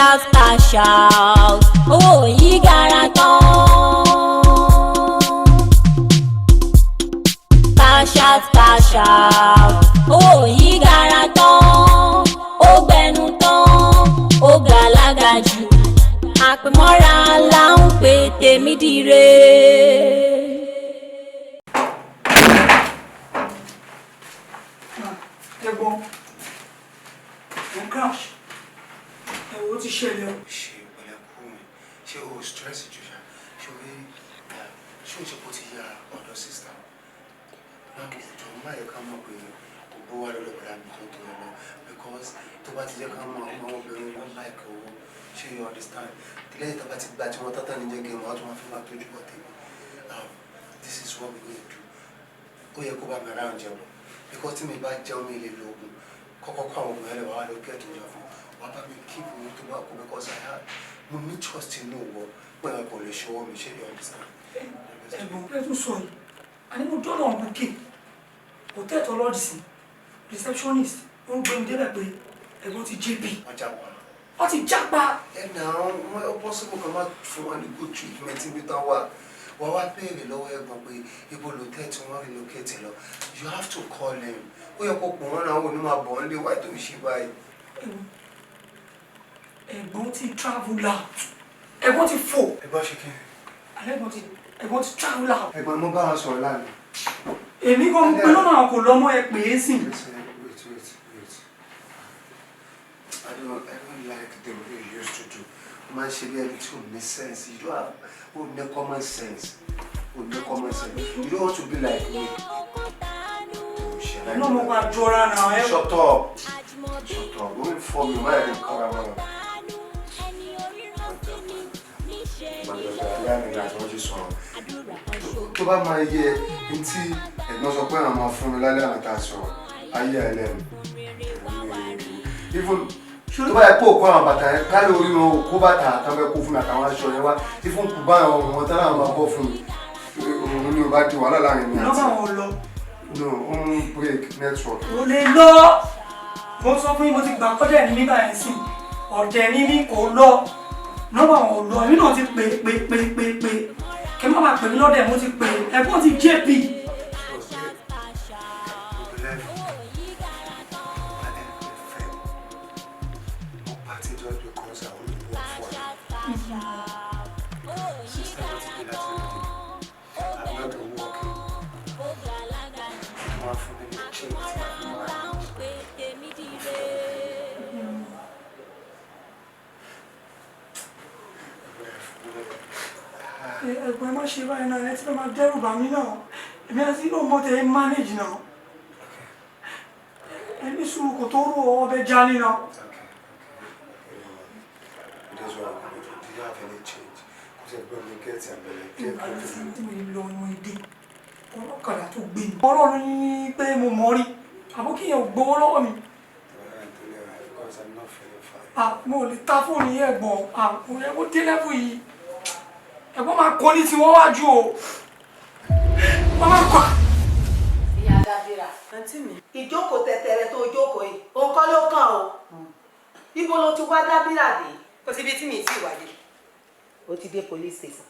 out, cash out. Owó yìí gara tán. Cash out, cash out. Owó yìí gara tán. Ó gbẹnu tán, ó gàlágà jù. Àpèmọ́ra là ń pè tèmi dire. Ẹ̀gbọ́n, ẹ̀ ń crash. Ẹ̀wọ̀ ti ṣẹlẹ̀ o. Ṣé ìpínlẹ̀ kú mi? Ṣé o stress jù ṣá? Ṣé o ṣe kó ti yá ọ̀dọ̀ sísá? Náà jọ má yẹ ká mọ̀ pé gbogbo wa lọ́dọ̀ bọ̀dá mi tó tó lọ because tó bá ti jẹ́ ká mọ̀ àwọn obìnrin wọn láìka owó. Ṣé you understand? Lẹ́yìn tó bá ti gba tí wọ́n tátà ní jẹ́ kí wọ́n á tún máa fi máa tójú bọ̀ tèmi. This is what we gonna do. Ó yẹ kó bá mi ara oúnjẹ bọ̀ because tí mi bá jẹun mi lè lo oògùn kọ́kọ́ kọ́ àwọn obìnrin ẹlẹ́wàá ló kẹ́ tó jẹ fún wọn bá mi keep owó tó bá kú because I had mo ní trust inú wọ pé wọn kò lè ṣọwọ́ mi ṣe you understand. Ẹ̀gbọ́n ẹ tún sọ yìí àní mo dọ́nà bùkì hotel tọlọ́dìsì receptionist ó ń gbé mi débẹ̀ pé ẹ̀gbọ́n ti JP. Wọ́n ti jápa. Ẹ nà án ó possible kan máa fún wa ní good treatment níbi tán wà wọ́n wá béèrè lọ́wọ́ ẹ̀gbọ́n pé ibo lòtẹ́ tí wọ́n relocate lọ you have to call him ó yẹ kó pọ̀ wọ́n náà wò ní máa bọ̀ ọ́n lé wáyé tó ń ṣe báyìí. Ẹ̀gbọ́n ti travel out. Ẹ̀gbọ́n ti fò. Ẹ̀gbọ́n ṣe kí ni? Ẹ̀gbọ́n ti travel out. Ẹ̀gbọ́n mo bá wọn sọ̀rọ̀ lánàá. Èmi kan mo pe lọ́nà àwọn kò lọ́mọ ẹ pè é sìn. Wait. I don't like the way you used to do. Man, she be able to make sense. You don't have no common sense. No common sense. You don't want to be like me. No more about Jora now. Shut up. Shut up. Don't inform me. Why are you coming around? Tó bá máa yẹ ntí ẹ̀gbọ́n sọ pé àwọn máa fún mi lálẹ́ àwọn tá a sọ̀rọ̀ ayé ẹlẹ́nu. Even tó bá yẹ kó kó àwọn bàtà yẹn ká lórí wọn kó bàtà àtàwọn kó fún mi àtàwọn aṣọ yẹn wá even kò bá àwọn ọmọ tán àwọn máa bọ́ fún mi òun ni o bá di wàhálà láàrin mi àti. Lọ́wọ́ àwọn lọ. No, break network. O lè lọ. Mo sọ fún yín mo ti gbà kọ́jà ní nígbà yẹn sí. Ọ̀dẹ̀ ní ní kò lọ. Lọ́wọ́ àwọn lọ. Èmi náà ti pè. Kí n má máa pè mí lọ́dẹ̀ mo ti pè. Ẹ̀gbọ́n ti JP. Ẹ̀gbọ́n má ṣe báyìí náà ẹ ti fẹ́ máa dẹ́rù bà mí náà èmi àti inú ọmọ tẹ̀ ẹ́ manage náà ẹni sùúrù kò tó rò ọbẹ̀ já ní náà. Ọlọ́kadà tó gbé mi. Ọlọ́run ní pé mo mọ̀ rí àbó kí èèyàn gbowó lọ́wọ́ mi. Mo lè ta fóònù yẹn ẹ̀gbọ́n àwọn ẹ̀gbọ́n dé lẹ́bù yìí. Ẹ̀gbọ́n máa kọ́ ní tiwọn wájú o. Wọ́n máa kọ́. Ìyá Dábìrà. Àǹtí mi. Ìjókòó tẹ̀tẹ̀rẹ̀ tó jókòó yìí. Òun kọ́ ló kàn o. Ibo ló ti wá Dábìrà dé? Kò síbi tí mi ti wà dé. O ti dé police station.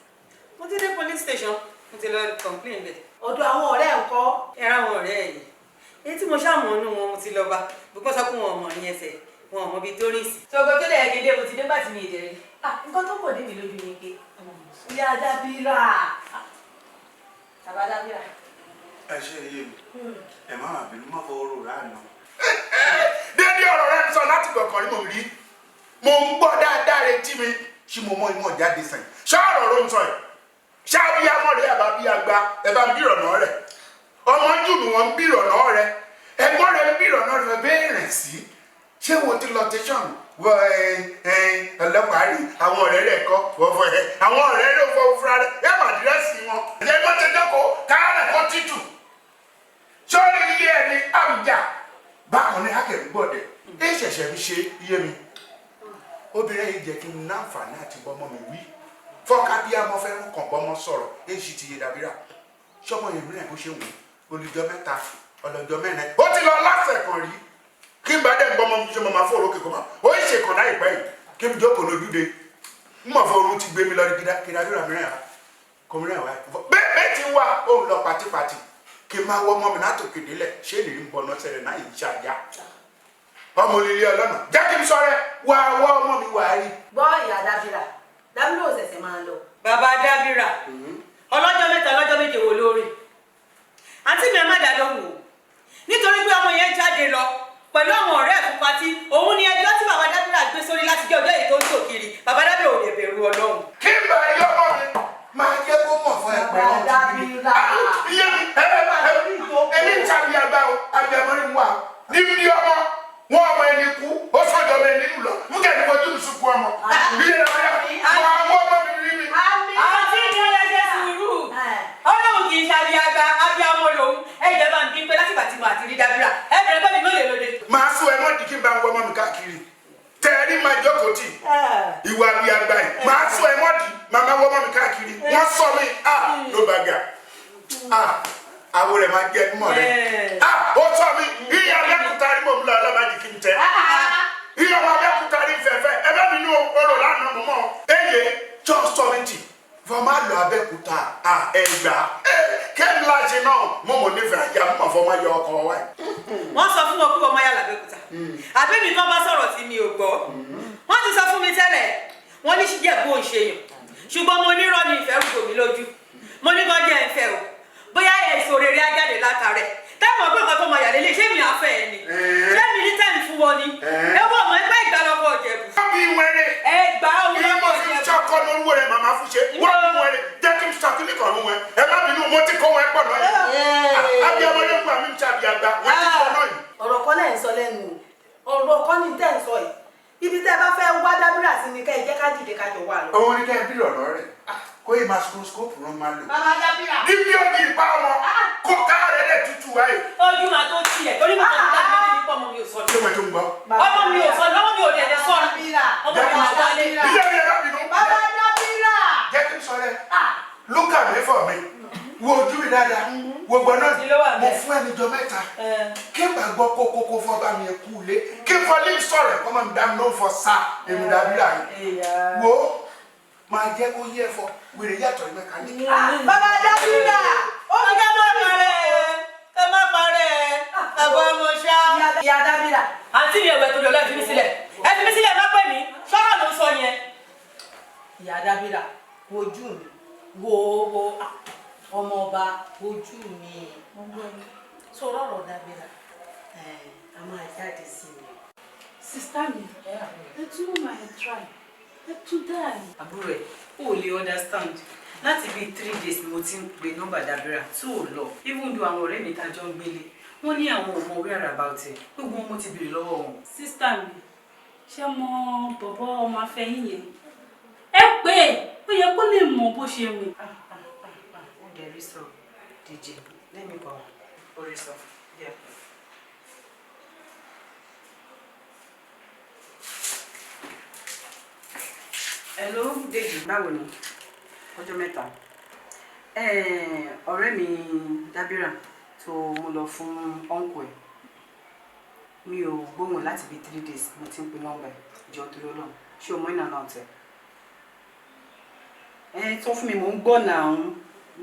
Mo ti dé police station. Mo ti lọ complain bẹ̀. Ọ̀dọ̀ àwọn ọ̀rẹ́ ẹ̀ ń kọ́. Ẹ ra àwọn ọ̀rẹ́ ẹ̀ yìí. Èyí tí mo ṣàmọ̀ nínú wọn mo ti lọ bá. Gbogbo sọ pé wọn ò mọ̀ ní ẹsẹ̀. Wọn ò mọ ibi tó rìn sí. Ṣògo tó dẹ̀ kéde mo ti dé bá ti mi ìdẹ̀rẹ̀. Nǹkan tó kò dé mi lójú ni pé Ìyá Dábìrà. Bàbá Dábìrà. Ẹ ṣe iye mi, ẹ má wà bínú má fọwọ́ rò ránà. Dédé ọ̀rọ̀ rẹ̀ ń sọ láti gbọ̀kàn ní mò ń rí. Mo ń gbọ́ dáadáa retí mi ṣí mo mọ ìmọ̀ jáde sẹ́yìn. Ṣọ́ọ̀rọ̀ ló ń sọ yìí. Ṣáàbí amọ̀rẹ́ àbá bí agba ẹ bá ń bí ìrọ̀nà rẹ̀. Ọmọ jù mí wọ́n ń bí ìrọ̀nà rẹ̀. Ẹgbọ́n rẹ̀ ń bí ìrọ̀nà rẹ̀ bẹ́ẹ̀rẹ̀ sí. Ṣé wo ti lọ tẹ̀sán? Wọ ọlọ́pàá rí àwọn ọ̀rẹ́ rẹ̀ kọ́ wọ́fọ́ ẹ̀. Àwọn ọ̀rẹ́ rẹ̀ fọ́ fúnra rẹ̀ ẹ̀ mà dírẹ́sì wọn. Ẹgbọ́n ti dọ́kọ̀ káàrẹ̀ kọ́ títù. Sọ́ọ́rì ilé ẹni àmìjà bákan ní akẹ́rù gbọ́dẹ̀. Ẹ ṣẹ̀ṣẹ̀ fi ṣe iye mi. Obìnrin yìí jẹ́ kí n náǹfààní àti bọ́mọ mi wí. Fọ́ká bí a mọ fẹ́ràn kàn bọ́mọ sọ̀rọ̀ èyí ti yé Dábìrà. Ṣọ́mọ yẹn mìíràn bó ṣe wù olùjọ mẹ́ta ọlọ́jọ́ mẹ́rin. Ó ti lọ lásẹ̀ kan rí. Kí n bá dẹ̀ ń bọ́mọ ṣe mọ̀ máa fọ́ òrókè kọ́ mọ́. Ó ń ṣèkàn láìpẹ́ yìí. kí n jókòó lójúde n mọ̀ fún orun ti gbé mi lọ kìdádúrà mìíràn kòmìnira wa bẹ́ẹ̀ ti wá òun lọ pàtìpàtì kí n máa wọ ọmọ mi náà tó kéde lẹ̀ ṣé ènìyàn ń bọ̀ náà sẹ̀rẹ̀ náà yìí ṣàjá ọmọ olè ọlọ́nà jẹ́ kí n sọ̀rọ̀ wà wọ́ ọmọ mi wà á rí. gbọ́ ìyá dábìrà dábìrà ò ṣẹ̀ṣẹ̀ máa lọ. bàbá dábìrà ọlọ́jọ́ mẹ́ta ọlọ́jọ́ méje wò lórí àǹtí mi ẹ má dá lóhùn o nítorí pé ọmọ yẹn jáde lọ pẹ̀lú àwọn ọ̀rẹ́ ẹ̀ fún patí òun ni ẹjọ́ tí bàbá dábìrà gbé sórí láti jẹ́ ọjọ́ èyí tó ń tò kiri bàbá dábìrà ò lè bẹ̀rù Ọlọ́run. kí n bá yọ ọmọ mi máa jẹ́ kó mọ̀ fún ẹgbẹ́ bàbá dábìrà iye mi ẹni ń tàbí àgbà o àgbẹ̀mọ́ ni wà níbi ọmọ wọn ọmọ ẹni kú ó sọjọ ọmọ ẹni nù lọ mú kẹ́ni fojú mi sunkún ọmọ ilé ẹ̀rọ wọn àwọn ọmọ mi rí mi. àti ìdílé ẹjẹ sùúrù Ọlọ́run kì í ṣàbí àgbà abiyamọ lòun ẹ̀jẹ̀ máa ń bí pé látìgbà tí mo àti rí dábìrà ẹ bẹ̀rẹ̀ pé mi ló lè lóde. màá sún ẹ mọ́ di kí n bá ń wọ ọmọ mi káàkiri tẹ̀rí máa jókòó tì ìwà bíi àgbà yìí màá sún ẹ mọ́ di màmá wọ ọmọ mi káàkiri wọ́n sọ mi ló bá ga àwọ̀ rẹ̀ máa jẹ́ mọ́ rẹ̀ ó sọ mi iye abẹ́kúta rí mọ̀ mi lọ ọlọ́mọdé kí n tẹ́ iye ọmọ abẹ́kúta rí fẹ́fẹ́ ẹ bá mi ní ọ̀rọ̀ lánàá mọ́ mọ́ eye jọ́ sọ mi tì fọ́ máa lọ abẹ́kúta ẹgbà kẹ́mi láti náà mo mọ̀ nífẹ̀ẹ́ ajá mọ̀ fọ́ máa yọ ọkọ̀ wáyé. wọ́n sọ fún wọn pé ọmọ yàrá làbẹ́kúta àbẹ́mi tó bá sọ̀rọ̀ tí mi ò gbọ́ wọ́n ti sọ fún mi tẹ́lẹ̀ wọ́n ní ṣíjẹ́ bó ń ṣe yàn ṣùgbọ́n mo nírọ́ ní ìfẹ́ rúgbò mi lójú mo ní kọ́ jẹ́ ìfẹ́ o bóyá èso rere ajáde látàrẹ̀ táwọn ọgbọ́n kan tó mọ yàrá ilé ṣé mi àfẹ́ ẹ ni ṣé mi ní tẹ́ẹ̀mì fún wọn ni ẹ wọ́n mọ ẹgbẹ́ ìgbàlọ́kọ̀ ọ̀jẹ̀bù. wọ́n bí wẹ́rẹ́ ẹgbà òun lọ́kọ̀ ọ̀jẹ̀bù. ìmọ̀ ìṣọ́kọ́ ló ń wọ rẹ̀ màmá fún ṣe wọ́n bí wẹ́rẹ́ jẹ́ kí n ṣàkíní kan ló wẹ̀ ẹ má bínú mo ti kọ́ wọn pọ̀ náà yìí abiyamọ ló ń gbà mí ṣàbí àgbà wọ́n ti kọ́ náà yìí. ọ̀rọ̀ kan lẹ́ ń sọ lẹ́nu ọ̀rọ̀ kan ní tẹ́ ń sọ yìí ibi tẹ́ bá fẹ́ wá dábìrà sí ni kẹ́ ẹ jẹ́ ká dìde ká jọ wà lọ. òun ni kẹ́ ẹ bí ọ̀rọ̀ rẹ̀ kó yìí microscope ló máa lò. bàbá dábìrà. níbi òní ìpa ọmọ kó káàrẹ̀ rẹ̀ tutù wáyé. ojú máa tó tiẹ̀ torí mo kàn dá mi nípa ọmọ mi ò sọ ṣé mo tó ń gbọ́. ọmọ mi ò sọ ọmọ mi ò dẹ̀ dẹ̀ sọ̀rọ̀ ọmọ mi ò sọ ilé. ilé mi ẹ̀rọ bínú. bàbá dábìrà. jẹ́ kí n sọ rẹ̀ look at me for me wo ojú mi dáadáa wo gbọ́ náà mo fún ẹni jọ mẹ́ta kí n bá gbọ́ kókókó fọ́ bá mi kú lé kí n fọ́ lé sọ̀rọ̀ ẹ̀kọ́ máa ń dá mi ló ń fọ sá èmi dábìrà yìí wo máa jẹ́ kó yẹ fọ wèrè yàtọ̀ ní mẹkáníkì. bàbá dábìrà. ó ní ká má parẹ́ ẹ má parẹ́ àbọ̀ ọmọ ṣá. ìyá dábìrà. àǹtí mi ẹ̀wẹ̀ tó lọ ẹ fi mí sílẹ̀ má pè mí ṣọ́rọ̀ ló ń sọ yẹn. ìyá dábìrà wojú mi wo ọmọ ọba wojú mi sọ̀rọ̀ ọ̀rọ̀ dábìrà a máa jáde sí mi. sista mi ẹ tún máa try ẹ tún dáa ni. àbúrò ẹ ò lè understand láti bíi 3 days ni mo ti ń pe nọ́mbà dábìrà tí ò lọ even though àwọn ọ̀rẹ́ mi tájọ ń gbélé wọ́n ní àwọn ọmọ where about ẹ gbogbo wọn mo ti béèrè lọ́wọ́ wọn. sista mi ṣé mọ bọ̀bọ̀ ọmọ afẹ́yìn yẹn ẹ pé ó yẹ kó lè mọ bó ṣe rìn. ó dẹ̀ rí sọ DJ lẹ́mi kọ́ orí sọ yẹ. Hello Deji, báwo ni ọjọ́ mẹ́ta ọ̀rẹ́ mi Dábírà tó mo lọ fún ọ̀nkù ẹ̀ mi ò gbóhùn láti bíi 3 days mo ti ń pe nọ́mbà ẹ̀ jọ tó lọ́nà ṣé o mọ ìnà náà tẹ̀ tó fún mi mò ń gbọ́ náà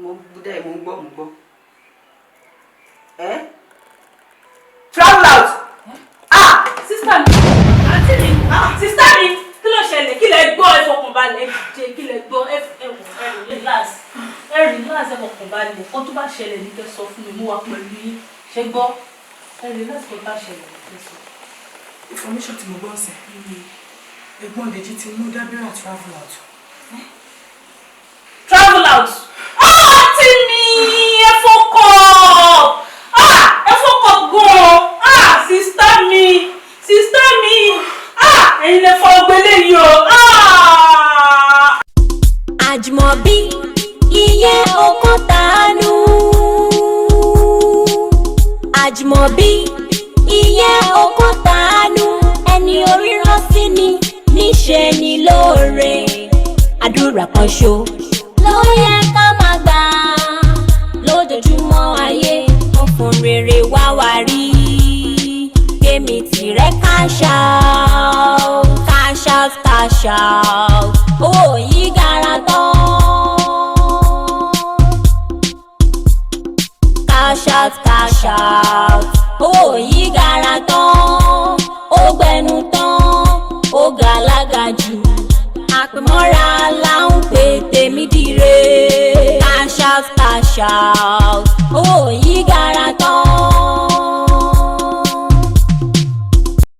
mo ń gbọ́ travel out. sista mi àǹtí mi sista mi kí ló ṣẹlẹ̀ kí lẹ gbọ́ ẹ fọkànbalẹ̀ jẹ kí lẹ gbọ́ ẹ relax ẹ fọkànbalẹ̀ kó tó bá ṣẹlẹ̀ ní kẹ́ sọ fún mi mú wa pẹ̀lú yín ṣe gbọ́ ẹ relax kó bá ṣẹlẹ̀ ní kẹ́ sọ. information tí mo gbọ́ ọ̀sẹ̀ ẹ̀gbọ́n Dèjì ti mú Dábírà travel out. Travel out. Àǹtí mi ẹ fọkọ̀ gan-an sista mi ẹ̀yin lè fọ ọgbẹ́lẹ̀ yìí o. Àjùmọ̀bí iye okun tánú. Àjùmọ̀bí iye okun tánú. Ẹni oríran sí ni níṣẹ́ ni lóore. Àdúrà kan ṣo ló yẹ ká máa gbà lójoojúmọ́ ayé. Ọ̀fun rere wá wá rí. Kémi tìrẹ cash out. CASHOUT CASHOUT owó yìí gara tán. CASHOUT CASHOUT owó yìí gara tán. Ó gbẹnu tán ó gàlágà jù àpèmọ́ra là ń pè tèmi dire. CASHOUT CASHOUT owó yìí gara